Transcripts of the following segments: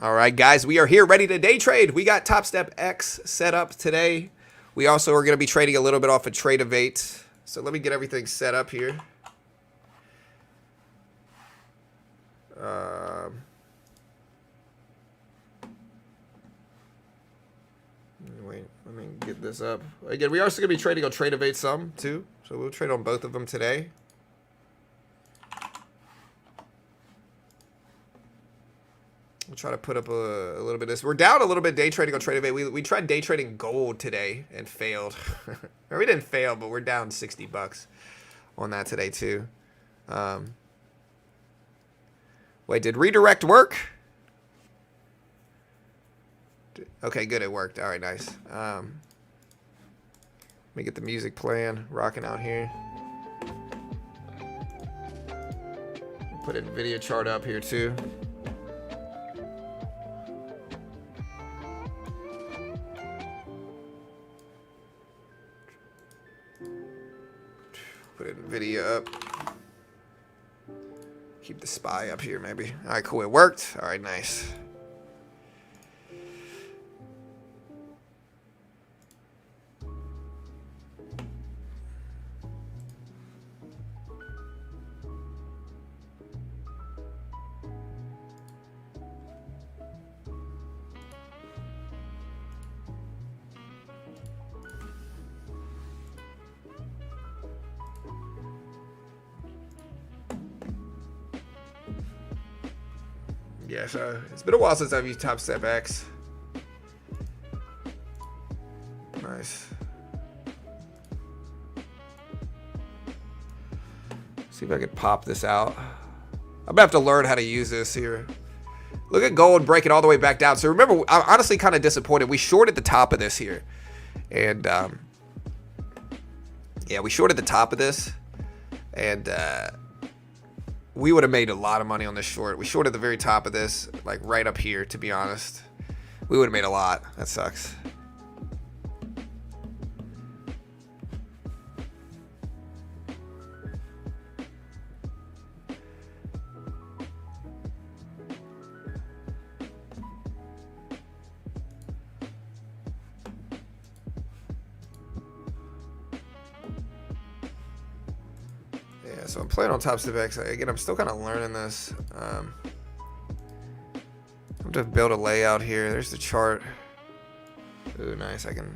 All right, guys, we are here ready to day trade. We got Top Step X set up today. We also are going to be trading a little bit off of Tradevate. So let me get everything set up here. Wait, let me get this up. Again, we are also going to be trading on Tradevate some, too. So we'll trade on both of them today. We'll try to put up a little bit of this. We're down a little bit day trading on Tradevate. We tried day trading gold today and failed. Or we didn't fail, but we're down 60 bucks on that today, too. Wait, did redirect work? Okay, good, it worked. All right, nice. Let me get the music playing, rocking out here. Put a video chart up here too. Put a video up. Keep the SPY up here maybe. All right, cool, it worked. All right, nice. Yeah, so it's been a while since I've used Top Step X. Nice. See if I could pop this out. I'm gonna have to learn how to use this here. Look at gold breaking all the way back down. So remember, I'm honestly kind of disappointed. We shorted the top of this here. And, yeah, we shorted the top of this. And, we would have made a lot of money on this short. We shorted the very top of this, like right up here, to be honest. We would have made a lot. That sucks. Yeah, so I'm playing on Top Step X. Again, I'm still kind of learning this. I'm going to build a layout here. There's the chart. Ooh, nice. I can...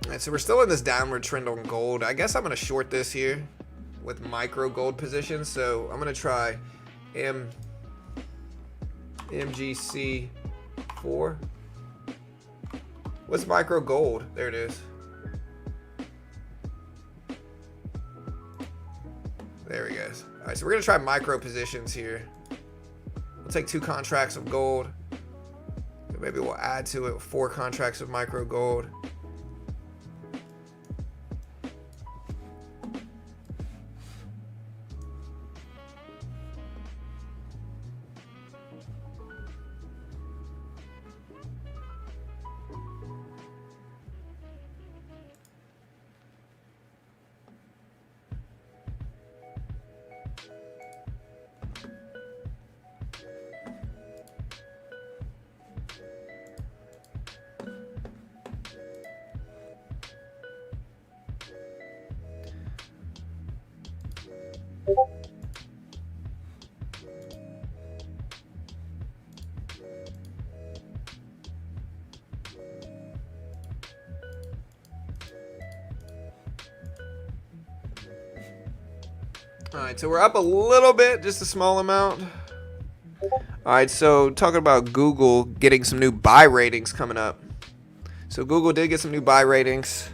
Alright, so we're still in this downward trend on gold. I guess I'm going to short this here with micro gold positions. So I'm going to try MGC4. What's micro gold? There it is. There he goes. All right, so we're going to try micro positions here. We'll take 2 contracts of gold. Maybe we'll add to it 4 contracts of micro gold. All right, so we're up a little bit, just a small amount. All right, so talking about Google getting some new buy ratings coming up. So Google did get some new buy ratings.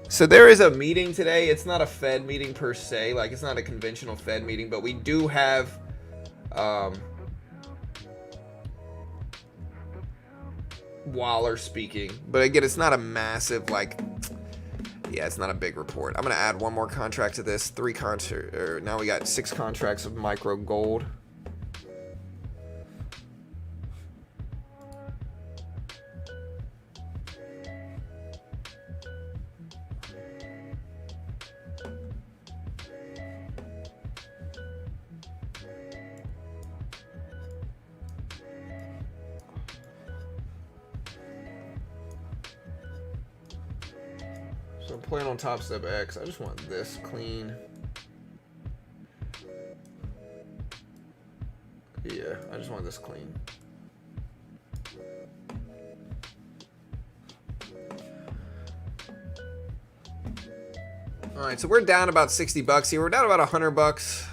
So there is a meeting today. It's not a Fed meeting per se, like it's not a conventional Fed meeting, but we do have Waller speaking. But again, it's not a massive, like, yeah, it's not a big report. I'm gonna add one more contract to this. Now we got 6 contracts of micro gold. So I'm playing on Top Step X. I just want this clean. Yeah, I just want this clean. All right, so we're down about 60 bucks here. We're down about 100 bucks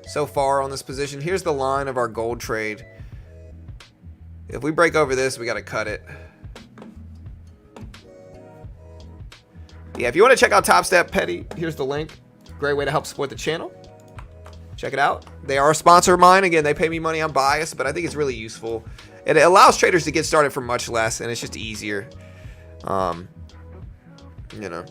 so far on this position. Here's the line of our gold trade. If we break over this, we got to cut it. Yeah, if you want to check out Top Step Petty, here's the link. Great way to help support the channel. Check it out. They are a sponsor of mine. Again, they pay me money. I'm biased, but I think it's really useful. It allows traders to get started for much less, and it's just easier. You know.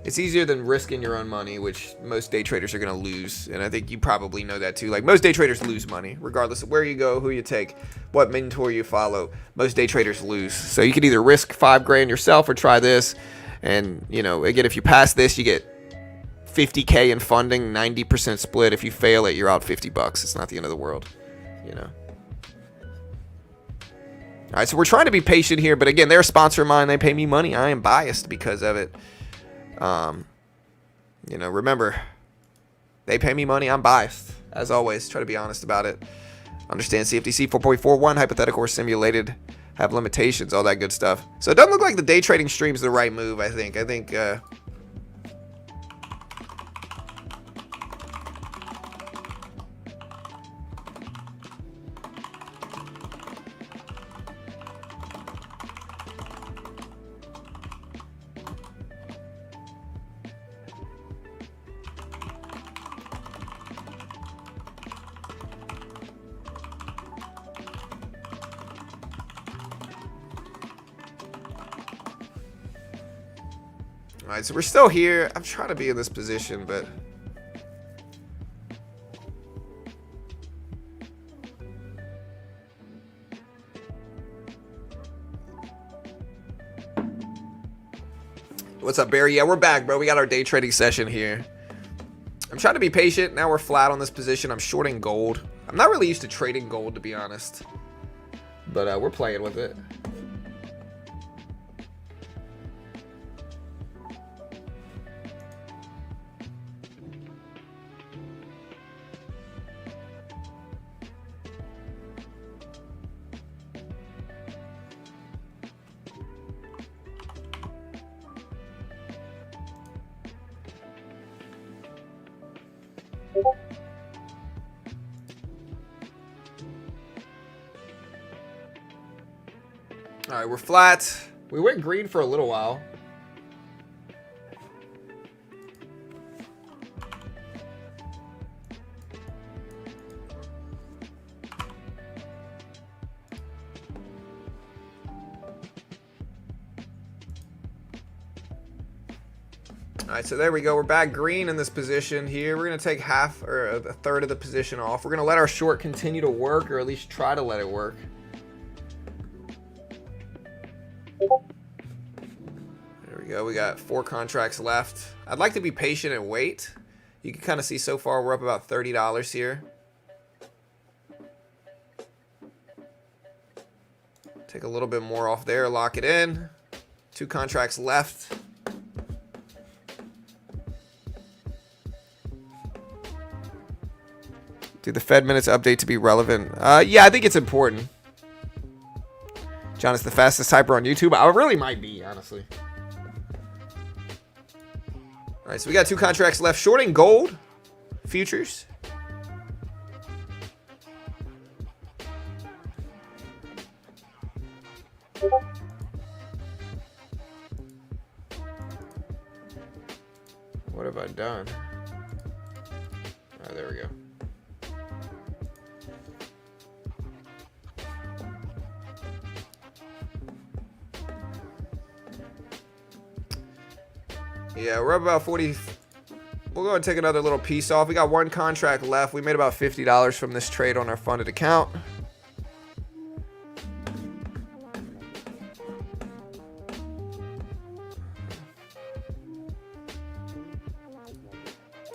It's easier than risking your own money, which most day traders are going to lose. And I think you probably know that too. Like, most day traders lose money, regardless of where you go, who you take, what mentor you follow. Most day traders lose. So you could either risk $5 grand yourself or try this. And, you know, again, if you pass this, you get $50K in funding, 90% split. If you fail it, you're out 50 bucks. It's not the end of the world, you know. All right, so we're trying to be patient here. But again, they're a sponsor of mine. They pay me money. I am biased because of it. You know, remember, they pay me money. I'm biased. As always, try to be honest about it. Understand CFTC 4.41, hypothetical or simulated, have limitations, all that good stuff. So it doesn't look like the day trading stream is the right move, I think. All right, so we're still here. I'm trying to be in this position, but what's up, Barry? Yeah, we're back, bro. We got our day trading session here. I'm trying to be patient. Now we're flat on this position. I'm shorting gold. I'm not really used to trading gold, to be honest, but we're playing with it. All right, we're flat. We went green for a little while. All right, so there we go. We're back green in this position here. We're going to take half or a third of the position off. We're going to let our short continue to work, or at least try to let it work. There we go. We got 4 contracts left. I'd like to be patient and wait. You can kind of see so far we're up about $30 here. Take a little bit more off there, lock it in. 2 contracts left. Do the Fed minutes update to be relevant? Yeah, I think it's important. John is the fastest typer on YouTube. I really might be, honestly. All right, so we got 2 contracts left. Shorting gold futures. What have I done? Oh, there we go. Yeah, we're up about 40. We'll go and take another little piece off. We got 1 contract left. We made about $50 from this trade on our funded account.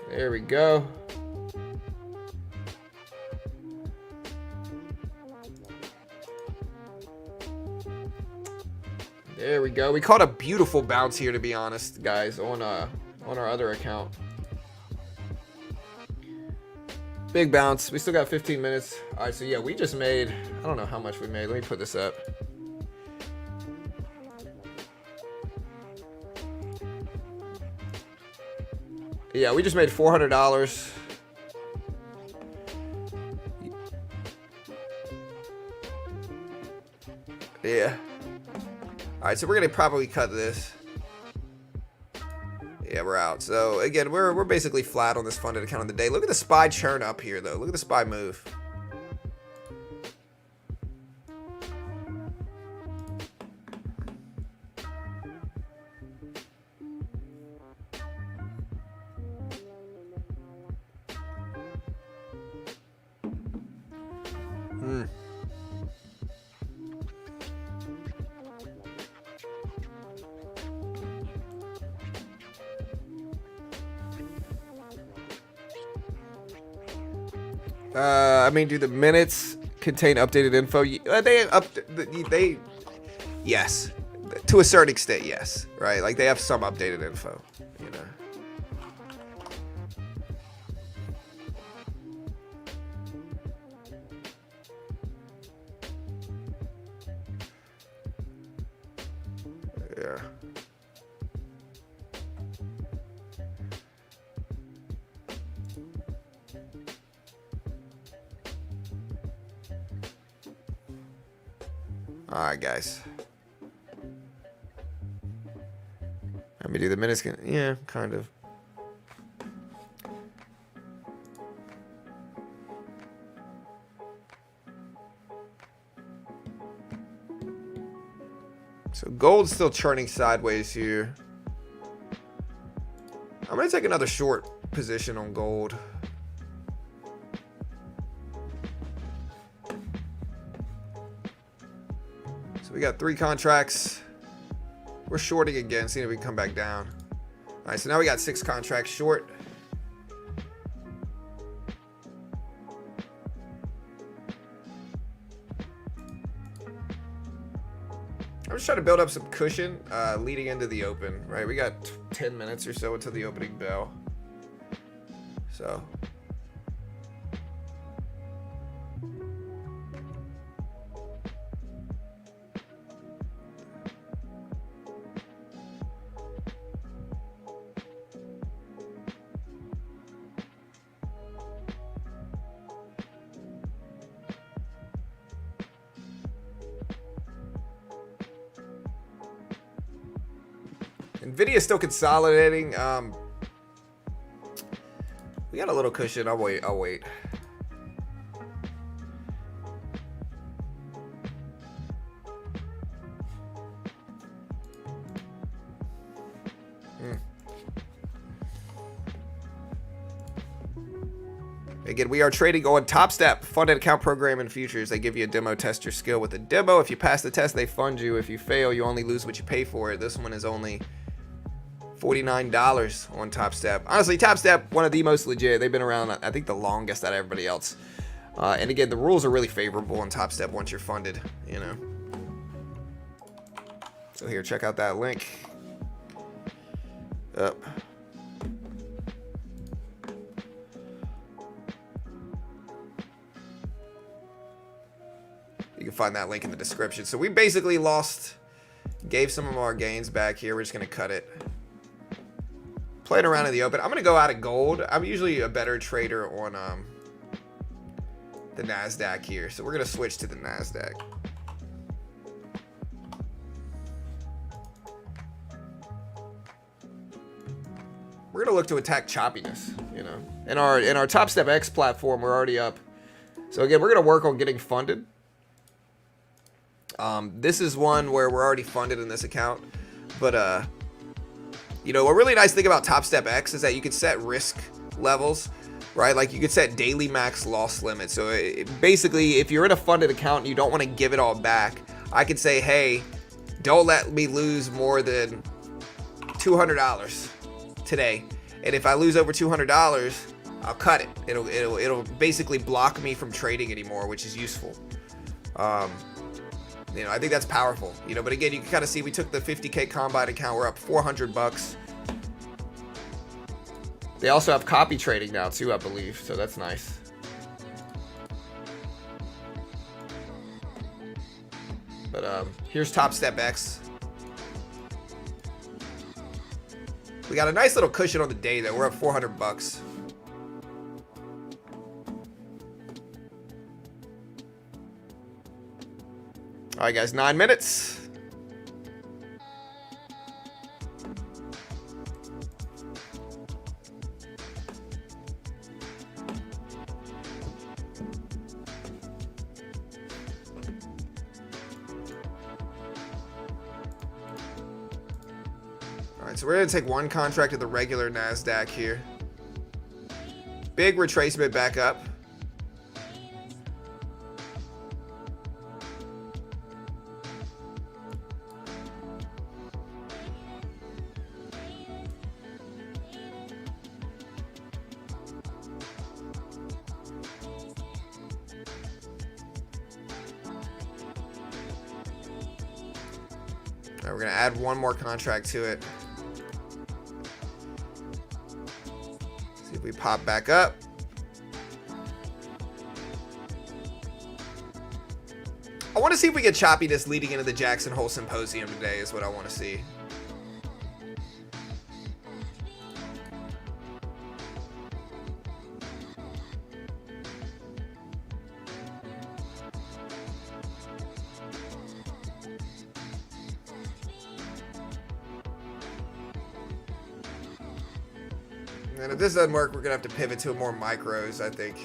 There we go. There we go. We caught a beautiful bounce here, to be honest, guys, on our other account. Big bounce. We still got 15 minutes. All right, so yeah, we just made, I don't know how much we made. Let me put this up. Yeah, we just made $400. Yeah. All right, so we're gonna probably cut this. Yeah, we're out. So again, we're basically flat on this funded account of the day. Look at the SPY churn up here, though. Look at the SPY move. I mean, do the minutes contain updated info? Yes, to a certain extent, yes, right? Like they have some updated info, you know. Yeah. All right, guys. Let me do the minutes. Yeah, kind of. So gold's still churning sideways here. I'm going to take another short position on gold. So we got 3 contracts. We're shorting again, seeing if we can come back down. All right, so now we got 6 contracts short. I'm just trying to build up some cushion leading into the open, right? We got 10 minutes or so until the opening bell. So Nvidia is still consolidating. We got a little cushion. I'll wait. Again, we are trading on Top Step, funded account program and futures. They give you a demo, test your skill with a demo. If you pass the test, they fund you. If you fail, you only lose what you pay for it. This one is only $49 on Top Step. Honestly, Top Step, one of the most legit. They've been around, I think, the longest out of everybody else. And again, the rules are really favorable on Top Step once you're funded, you know. So here, check out that link. Up. You can find that link in the description. So we basically gave some of our gains back here. We're just going to cut it. Playing around in the open. I'm going to go out of gold. I'm usually a better trader on the Nasdaq here. So we're going to switch to the Nasdaq. We're going to look to attack choppiness, you know. In our Top Step X platform, we're already up. So again, we're going to work on getting funded. This is one where we're already funded in this account, but you know, a really nice thing about Top Step X is that you can set risk levels, right? Like you could set daily max loss limits. So basically, if you're in a funded account and you don't want to give it all back, I could say, hey, don't let me lose more than $200 today. And if I lose over $200, I'll cut it. It'll basically block me from trading anymore, which is useful. You know, I think that's powerful. You know, but again, you can kind of see we took the 50K combine account. We're up 400 bucks. They also have copy trading now too, I believe. So that's nice. But here's Top Step X. We got a nice little cushion on the day though. We're up 400 bucks. All right, guys, 9 minutes. All right, so we're going to take one contract of the regular Nasdaq here. Big retracement back up. All right, we're going to add one more contract to it. See if we pop back up. I want to see if we get choppiness leading into the Jackson Hole Symposium today is what I want to see. And if this doesn't work, we're going to have to pivot to more micros, I think.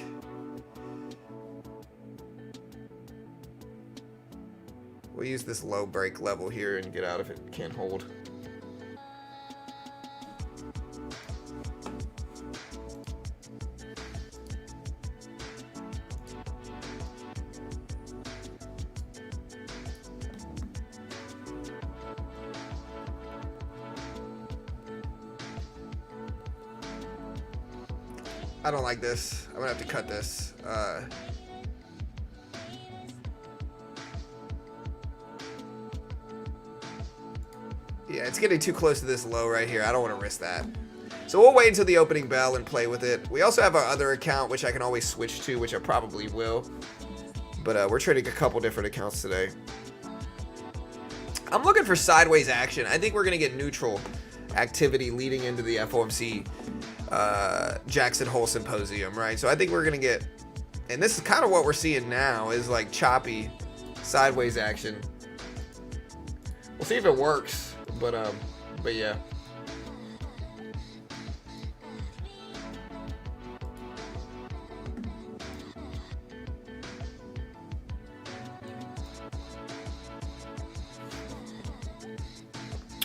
We'll use this low break level here and get out if it can't hold. I don't like this. I'm gonna have to cut this. Yeah, it's getting too close to this low right here. I don't want to risk that. So we'll wait until the opening bell and play with it. We also have our other account, which I can always switch to, which I probably will. But we're trading a couple different accounts today. I'm looking for sideways action. I think we're going to get neutral activity leading into the FOMC Jackson Hole Symposium, right? So I think we're going to get, and this is kind of what we're seeing now, is like choppy sideways action. We'll see if it works. But yeah.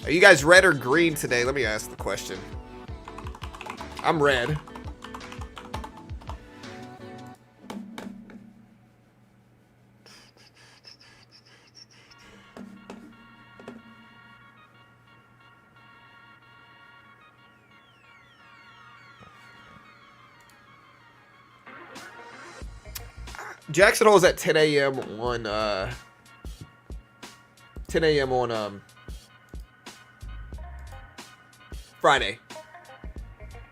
Are you guys red or green today? Let me ask the question. I'm red. Jackson Hole's at 10 a.m. on 10 a.m. on Friday.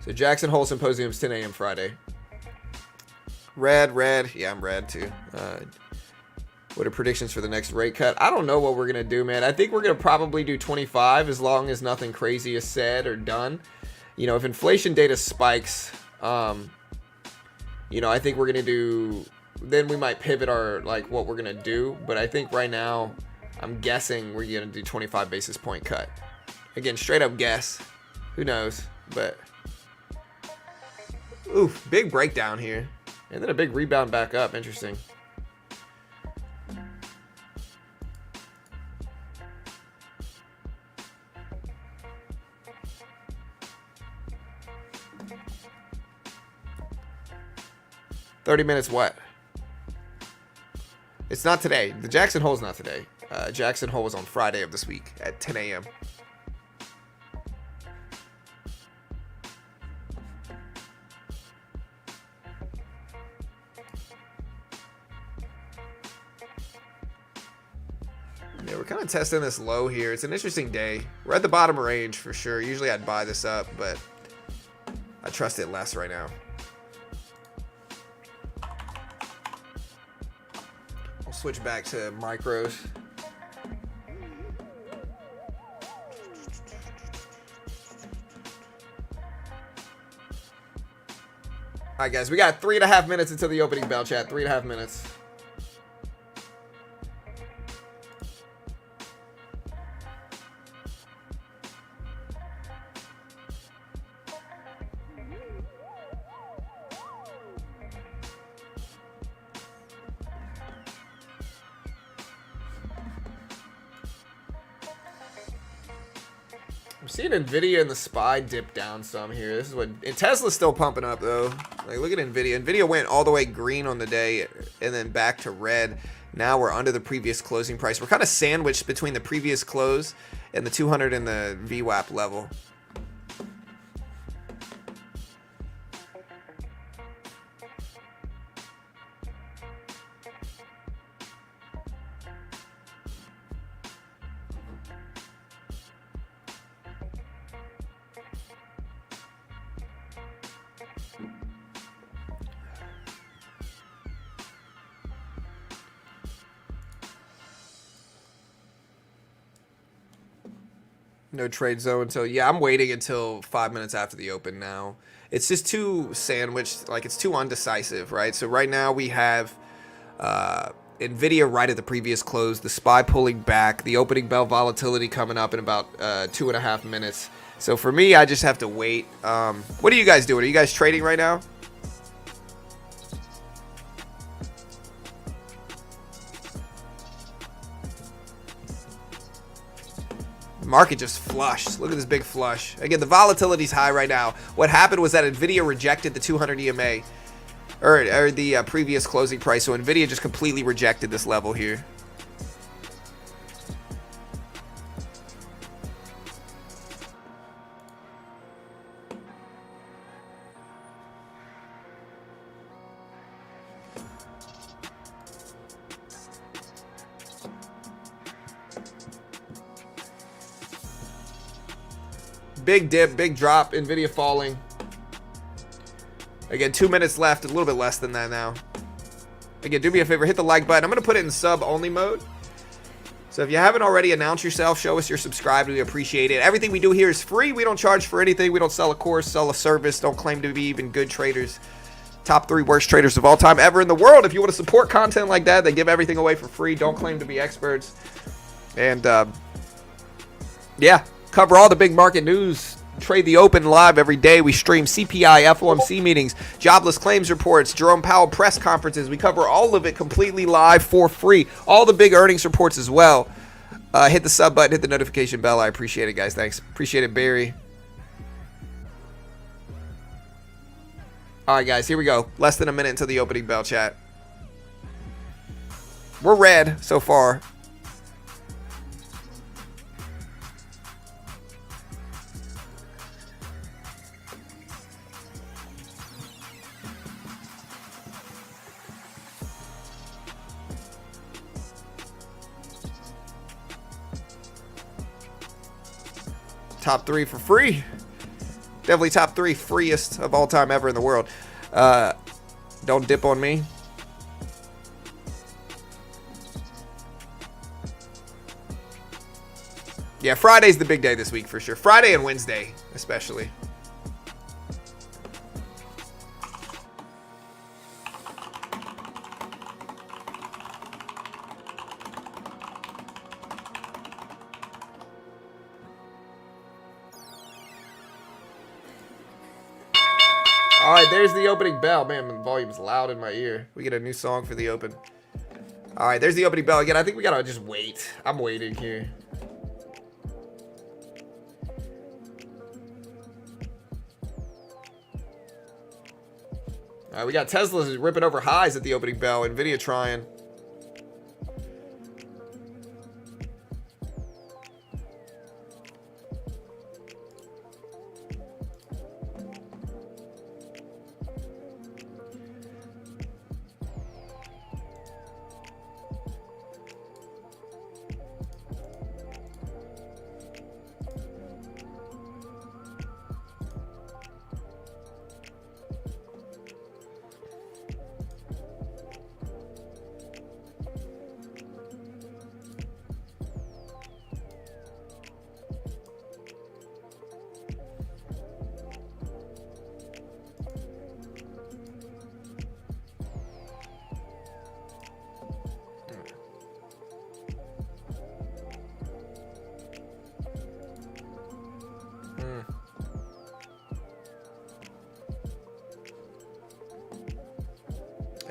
So Jackson Hole Symposium's 10 a.m. Friday. Red. Yeah, I'm red too. What are predictions for the next rate cut? I don't know what we're gonna do, man. I think we're gonna probably do 25 as long as nothing crazy is said or done. You know, if inflation data spikes, you know, I think we're gonna do. Then we might pivot our what we're gonna do. But I think right now, I'm guessing we're gonna do 25 basis point cut. Again, straight up guess. Who knows? But oof, big breakdown here, and then a big rebound back up. Interesting. $30 minutes what? It's not today. The Jackson Hole's not today. Jackson Hole was on Friday of this week at 10 a.m. Yeah, we're kind of testing this low here. It's an interesting day. We're at the bottom range for sure. Usually I'd buy this up, but I trust it less right now. I'll switch back to micros. All right, guys, we got 3.5 minutes until the opening bell, chat. 3.5 minutes. I'm seeing Nvidia and the SPY dip down some here. This is what, and Tesla's still pumping up though. Like, look at Nvidia. Nvidia went all the way green on the day and then back to red. Now we're under the previous closing price. We're kind of sandwiched between the previous close and the 200 and the VWAP level. No trade zone until, yeah, I'm waiting until 5 minutes after the open now. It's just too sandwiched, like it's too undecisive, right? So right now we have Nvidia right at the previous close, the SPY pulling back, the opening bell volatility coming up in about 2.5 minutes. So for me, I just have to wait. What are you guys doing? Are you guys trading right now? Market just flushed. Look at this big flush. Again, the volatility's high right now. What happened was that Nvidia rejected the 200 EMA or the previous closing price. So Nvidia just completely rejected this level here. Big dip, big drop, Nvidia falling. Again, 2 minutes left, a little bit less than that now. Again, do me a favor, hit the like button. I'm going to put it in sub-only mode. So if you haven't already, announce yourself, show us you're subscribed. We appreciate it. Everything we do here is free. We don't charge for anything. We don't sell a course, sell a service, don't claim to be even good traders. Top 3 worst traders of all time ever in the world. If you want to support content like that, they give everything away for free. Don't claim to be experts. And, yeah. Cover all the big market news. Trade the open live every day. We stream CPI, FOMC meetings, jobless claims reports, Jerome Powell press conferences. We cover all of it completely live for free. All the big earnings reports as well. Hit the sub button, hit the notification bell. I appreciate it, guys. Thanks. Appreciate it, Barry. All right, guys. Here we go. Less than a minute until the opening bell, chat. We're red so far. Top 3 for free. Definitely top 3 freest of all time ever in the world. Don't dip on me. Yeah, Friday's the big day this week for sure. Friday and Wednesday, especially. All right, there's the opening bell. Man, the volume's loud in my ear. We get a new song for the open. All right, there's the opening bell. Again, I think we got to just wait. I'm waiting here. All right, we got Tesla's ripping over highs at the opening bell. Nvidia trying.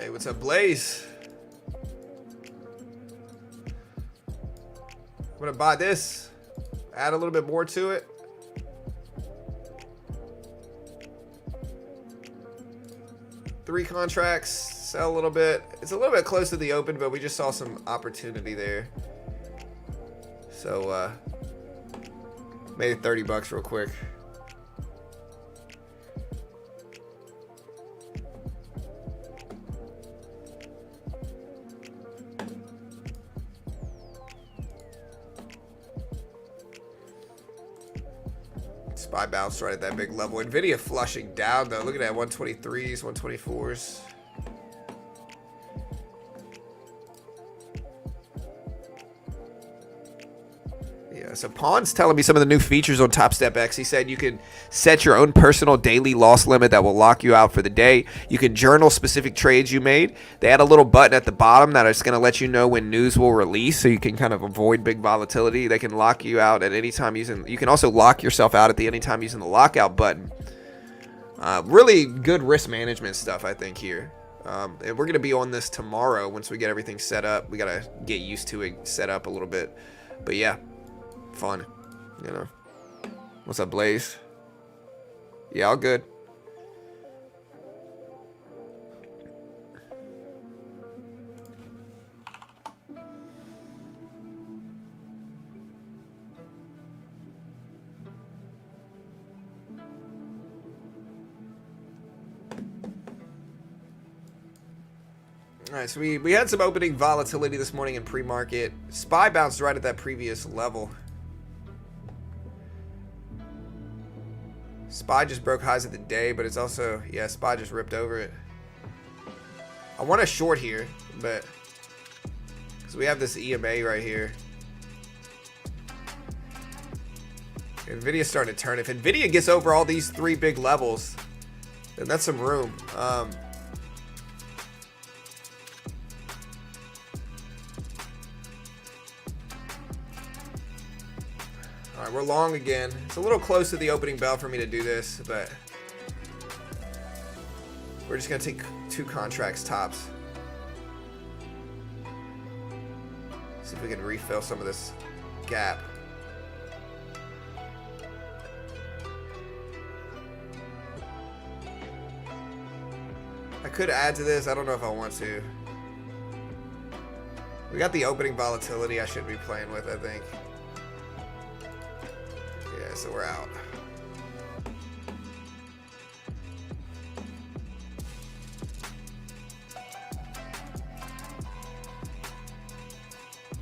Hey, what's up, Blaze? I'm gonna buy this. Add a little bit more to it. Three contracts, sell a little bit. It's a little bit close to the open, but we just saw some opportunity there. So, made it 30 bucks real quick. SPY bounced right at that big level. Nvidia flushing down though. Look at that, 123s, 124s. Yeah, so Pawn's telling me some of the new features on Top Step X. He said you can set your own personal daily loss limit that will lock you out for the day. You can journal specific trades you made. They add a little button at the bottom that is going to let you know when news will release, so you can kind of avoid big volatility. They can lock you out at any time using. You can also lock yourself out at any time using the lockout button. Really good risk management stuff, I think, here. And we're going to be on this tomorrow once we get everything set up. We got to get used to it, set up a little bit. But yeah. Fun, you know. What's up, Blaze? Yeah, all good. All right, so we had some opening volatility this morning in pre-market. SPY bounced right at that previous level. SPY just broke highs of the day, but it's also, yeah, SPY just ripped over it. I want a short here, but because we have this EMA right here. Nvidia's starting to turn. If Nvidia gets over all these three big levels, then that's some room. All right, we're long again. It's a little close to the opening bell for me to do this, but we're just going to take two contracts tops. See if we can refill some of this gap. I could add to this. I don't know if I want to. We got the opening volatility I should be playing with, I think. Yeah, so we're out.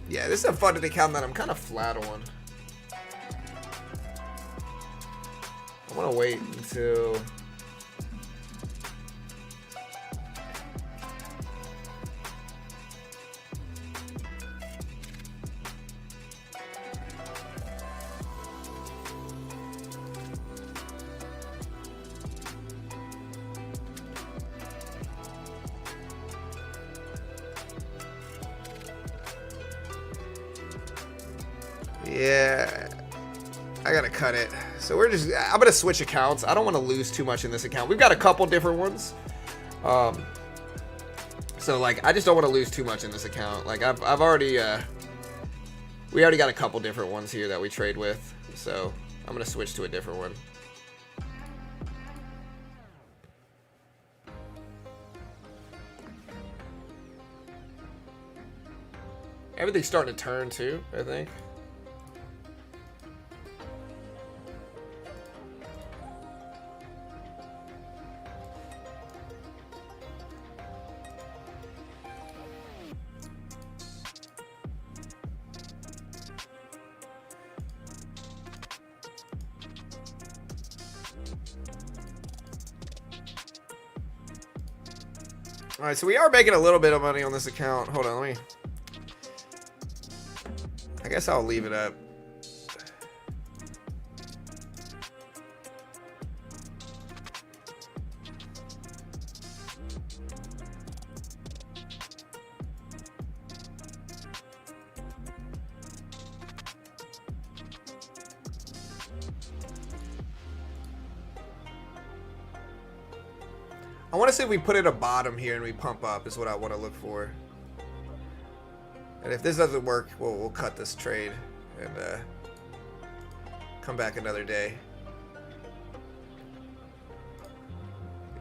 Yeah, this is a funded account that I'm kind of flat on. I want to wait until... Yeah, I gotta cut it. So I'm gonna switch accounts. I don't want to lose too much in this account. We've got a couple different ones. So like, I just don't want to lose too much in this account. Like I've already, we already got a couple different ones here that we trade with. So I'm gonna switch to a different one. Everything's starting to turn too, I think. All right, so we are making a little bit of money on this account. Hold on, let me... I guess I'll leave it up. I want to see if we put it a bottom here and we pump up is what I want to look for. And if this doesn't work, we'll cut this trade and come back another day.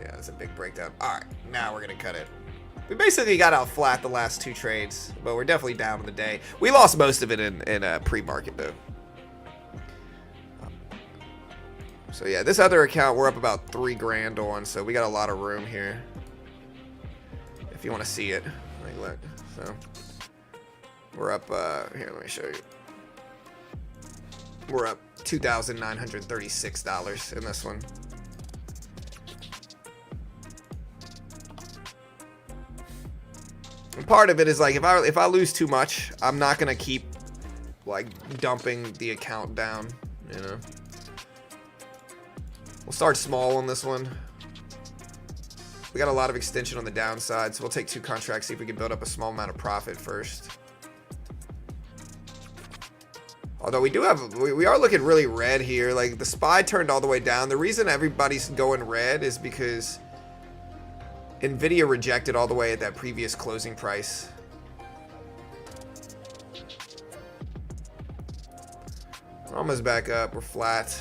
Yeah, that's a big breakdown. All right, now we're going to cut it. We basically got out flat the last 2 trades, but we're definitely down on the day. We lost most of it in pre-market, though. So, yeah, this other account we're up about 3 grand on, so we got a lot of room here. If you want to see it. Like, look, so we're up, here, let me show you. We're up $2,936 in this one. And part of it is like if I lose too much, I'm not gonna keep like dumping the account down, you know. We'll start small on this one. We got a lot of extension on the downside, so we'll take 2 contracts, see if we can build up a small amount of profit first. Although we are looking really red here. Like the SPY turned all the way down. The reason everybody's going red is because Nvidia rejected all the way at that previous closing price. We're almost back up. We're flat.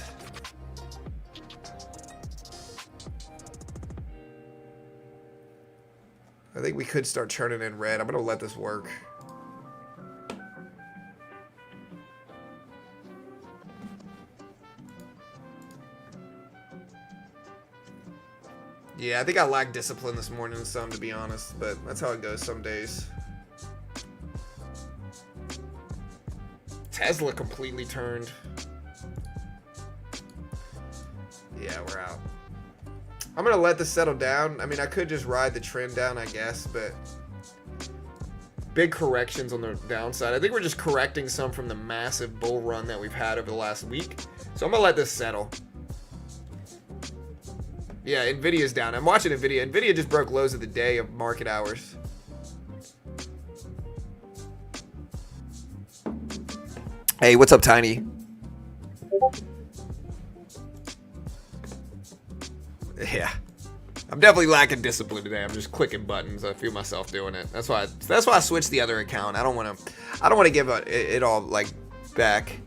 I think we could start turning in red. I'm going to let this work. Yeah, I think I lacked discipline this morning some, to be honest, but that's how it goes some days. Tesla completely turned. Yeah, we're out. I'm going to let this settle down. I mean, I could just ride the trend down, I guess, but big corrections on the downside. I think we're just correcting some from the massive bull run that we've had over the last week. So I'm going to let this settle. Yeah, Nvidia's down. I'm watching Nvidia. Nvidia just broke lows of the day of market hours. Hey, what's up, Tiny? Yeah. I'm definitely lacking discipline today. I'm just clicking buttons. I feel myself doing it. That's why I switched the other account. I don't want to give it all like back.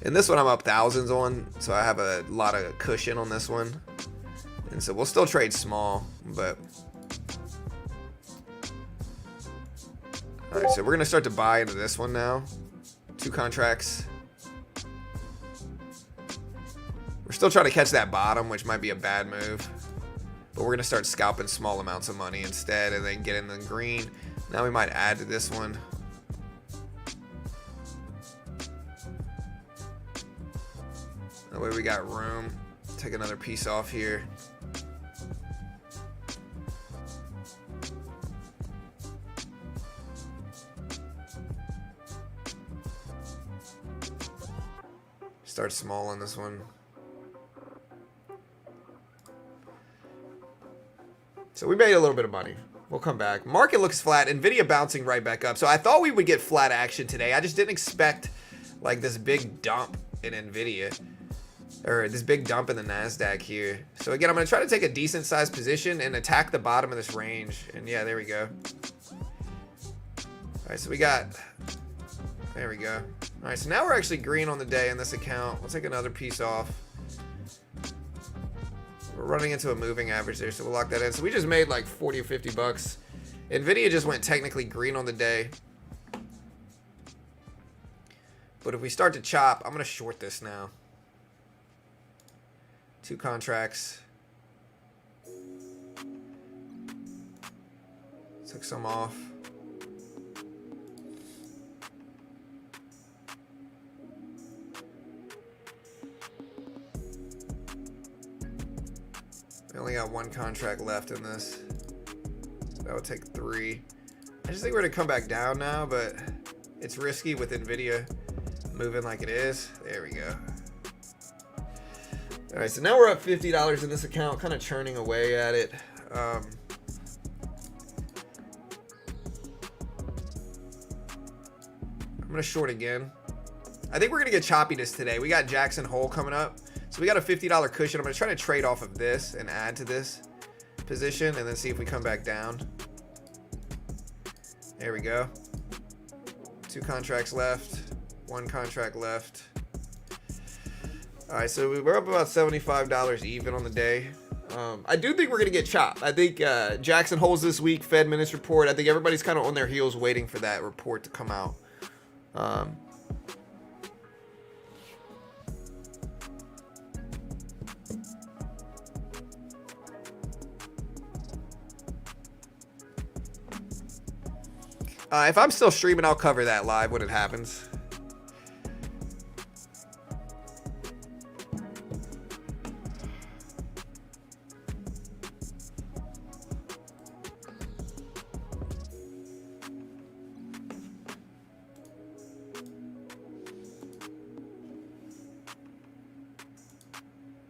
And this one I'm up thousands on, so I have a lot of cushion on this one. And so we'll still trade small, but all right, so we're going to start to buy into this one now. 2 contracts. We're still trying to catch that bottom, which might be a bad move. But we're going to start scalping small amounts of money instead and then get in the green. Now we might add to this one. That way we got room. Take another piece off here. Start small on this one. So we made a little bit of money. We'll come back. Market looks flat. Nvidia bouncing right back up. So I thought we would get flat action today. I just didn't expect like this big dump in Nvidia. Or this big dump in the Nasdaq here. So again, I'm going to try to take a decent sized position and attack the bottom of this range. And yeah, there we go. All right, so we got... There we go. All right, so now we're actually green on the day in this account. We'll take another piece off. We're running into a moving average there, so we'll lock that in. So we just made like 40 or 50 bucks. Nvidia just went technically green on the day. But if we start to chop, I'm going to short this now. 2 contracts. Took some off. We only got 1 contract left in this. That would take 3. I just think we're going to come back down now, but it's risky with Nvidia moving like it is. There we go. All right, so now we're up $50 in this account, kind of churning away at it. I'm going to short again. I think we're going to get choppiness today. We got Jackson Hole coming up. So we got a $50 cushion. I'm going to try to trade off of this and add to this. position and then see if we come back down. There we go. 2 contracts left. 1 contract left. All right, so we're up about $75 even on the day. I do think we're going to get chopped. I think Jackson Hole's this week, Fed minutes report. I think everybody's kind of on their heels waiting for that report to come out. If I'm still streaming, I'll cover that live when it happens.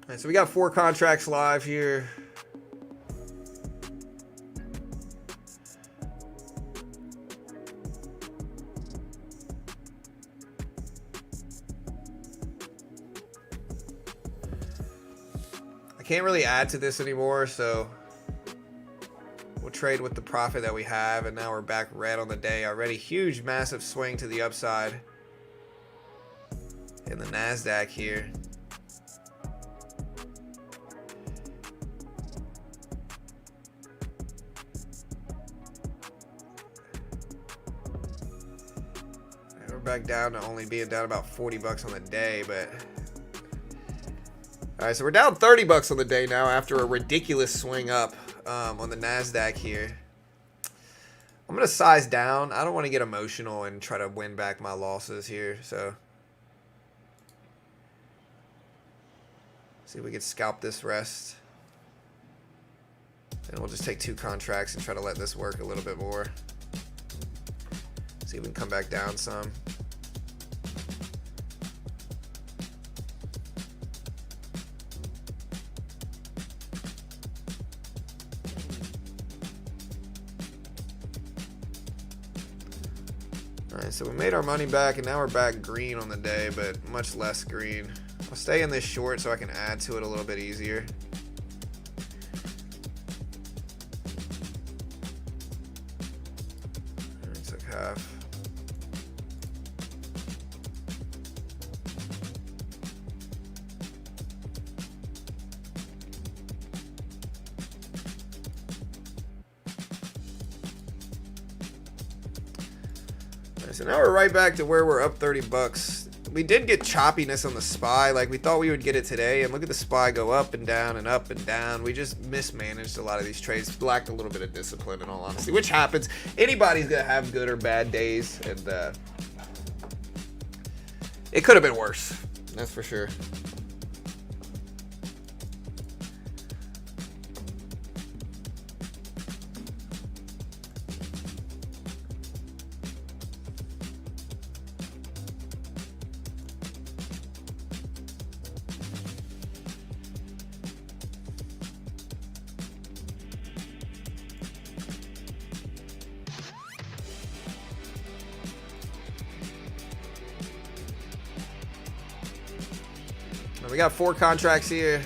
All right, so we got 4 contracts live here. Can't really add to this anymore, so we'll trade with the profit that we have, and now we're back red on the day already. Huge, massive swing to the upside in the Nasdaq here. And we're back down to only being down about 40 bucks on the day, but all right, so we're down 30 bucks on the day now after a ridiculous swing up on the Nasdaq here. I'm gonna size down. I don't want to get emotional and try to win back my losses here, so see if we can scalp this rest, and we'll just take 2 contracts and try to let this work a little bit more. See if we can come back down some. Alright, so we made our money back, and now we're back green on the day, but much less green. I'll stay in this short so I can add to it a little bit easier. Alright, took half. So now we're right back to where we're up 30 bucks. We did get choppiness on the SPY. Like, we thought we would get it today, and look at the SPY go up and down and up and down. We just mismanaged a lot of these trades. Lacked a little bit of discipline, in all honesty, which happens. Anybody's gonna have good or bad days, and it could have been worse. That's for sure. We got 4 contracts here.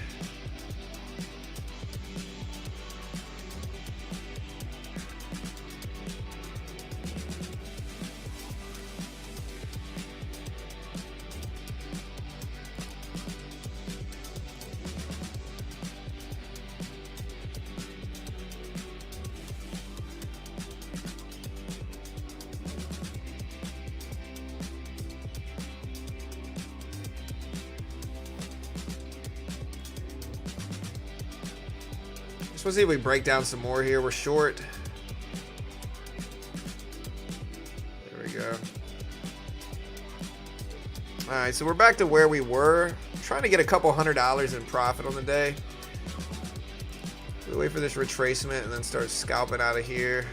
Let's see if we break down some more here. We're short. There we go. All right, so we're back to where we were. Trying to get a couple $100 in profit on the day. We wait for this retracement and then start scalping out of here.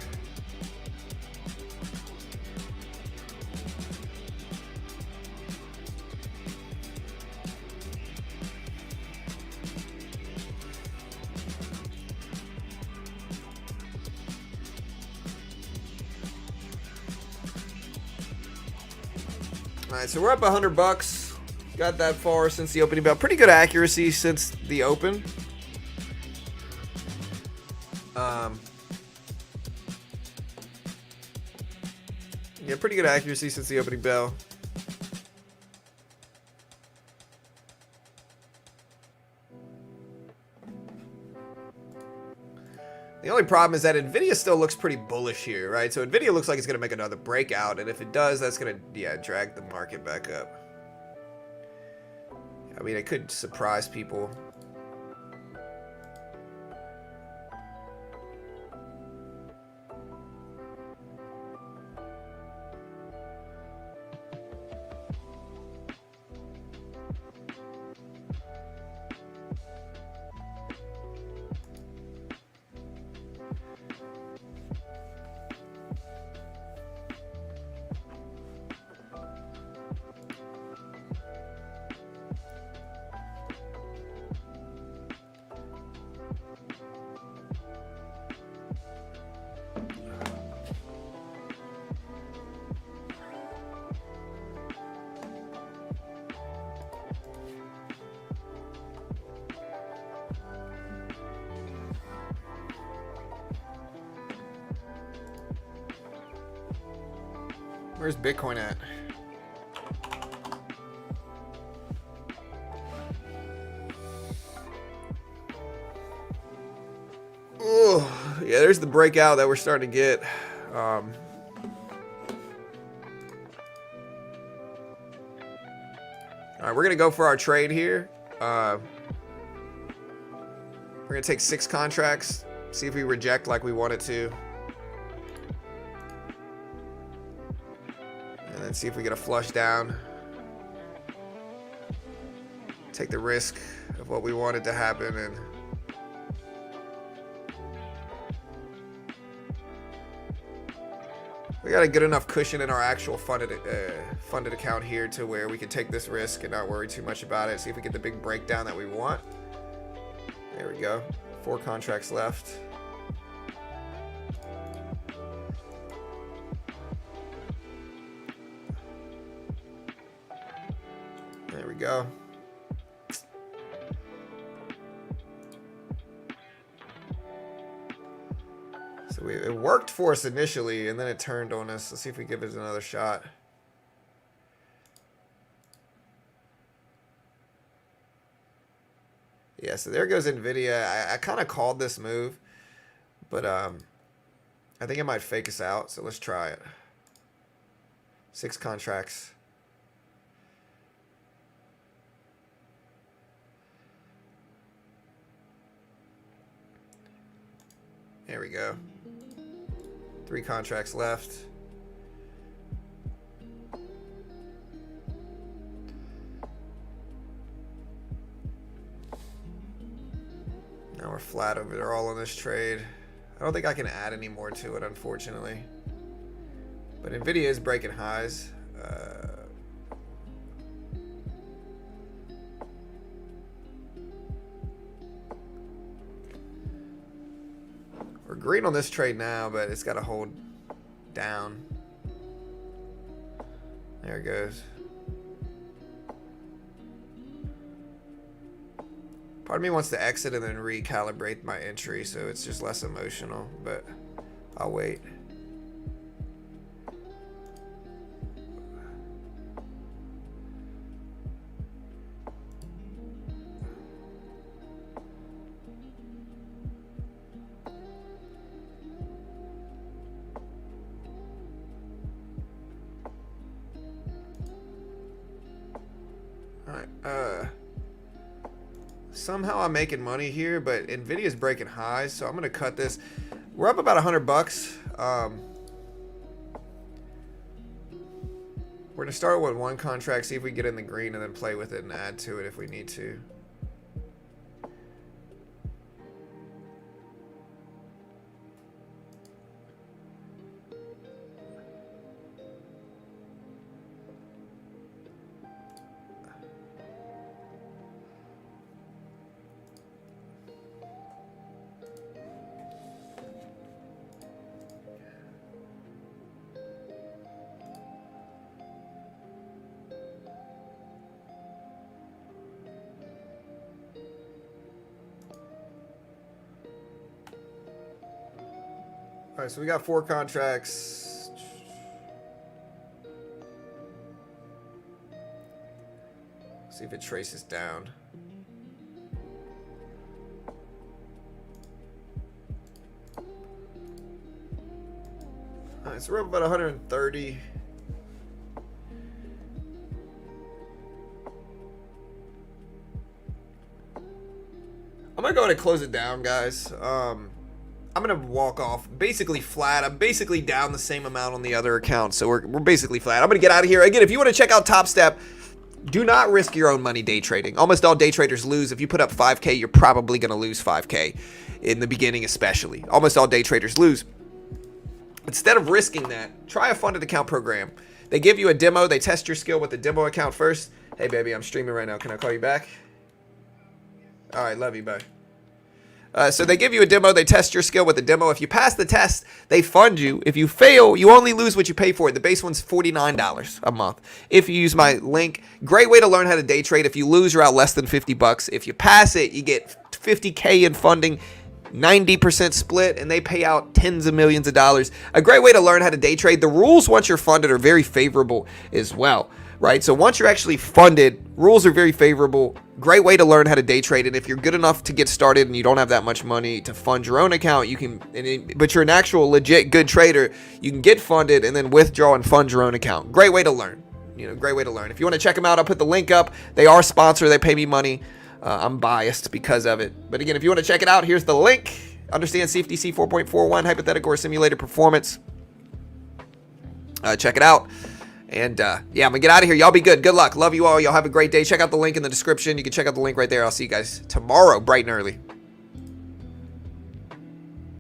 All right, so we're up 100 bucks. Got that far since the opening bell. Pretty good accuracy since the open. Yeah, pretty good accuracy since the opening bell. The only problem is that Nvidia still looks pretty bullish here, right? So Nvidia looks like it's going to make another breakout, and if it does, that's going to, yeah, drag the market back up. I mean, it could surprise people. Where's Bitcoin at? Oh, yeah, there's the breakout that we're starting to get. All right, we're going to go for our trade here. We're going to take 6 contracts, see if we reject like we wanted to. And then see if we get a flush down. Take the risk of what we wanted to happen and we got a good enough cushion in our actual funded account here to where we can take this risk and not worry too much about it. See if we get the big breakdown that we want. There we go. 4 contracts left. There we go. So it worked for us initially, and then it turned on us. Let's see if we give it another shot. Yeah, so there goes Nvidia. I kind of called this move, but I think it might fake us out. So let's try it. 6 contracts. There we go. 3 contracts left. Now we're flat over there all on this trade. I don't think I can add any more to it, unfortunately. But Nvidia is breaking highs. We're green on this trade now, but it's got to hold down. There it goes. Part of me wants to exit and then recalibrate my entry so it's just less emotional, but I'll wait. Alright, somehow I'm making money here, but Nvidia's breaking highs, so I'm gonna cut this. We're up about $100. We're gonna start with 1 contract, see if we get in the green, and then play with it and add to it if we need to. All right, so we got 4 contracts. See if it traces down. All right, so we're up about 130. I'm gonna go ahead and close it down, guys. I'm gonna walk off basically flat. I'm basically down the same amount on the other account, so we're basically flat. I'm gonna get out of here. Again, if you want to check out Top Step, do not risk your own money day trading. Almost all day traders lose. If you put up 5K, you're probably gonna lose 5K in the beginning, especially. Almost all day traders lose. Instead of risking that, try a funded account program. They give you a demo. They test your skill with the demo account first. Hey, baby, I'm streaming right now. Can I call you back? All right, love you, bye. So they give you a demo. They test your skill with the demo. If you pass the test, they fund you. If you fail, you only lose what you pay for it. The base one's $49 a month. If you use my link, great way to learn how to day trade. If you lose, you're out less than 50 bucks. If you pass it, you get 50K in funding, 90% split, and they pay out tens of millions of dollars. A great way to learn how to day trade. The rules once you're funded are very favorable as well, right? So once you're actually funded, rules are very favorable. Great way to learn how to day trade. And if you're good enough to get started and you don't have that much money to fund your own account, you can, but you're an actual legit good trader, you can get funded and then withdraw and fund your own account. Great way to learn. Great way to learn. If you want to check them out, I'll put the link up. They are sponsored. They pay me money. I'm biased because of it. But again, if you want to check it out, here's the link. Understand CFTC 4.41, hypothetical or simulated performance. Check it out. And yeah, I'm gonna get out of here. Y'all be good. Good luck. Love you all. Y'all have a great day. Check out the link in the description. You can check out the link right there. I'll see you guys tomorrow, bright and early.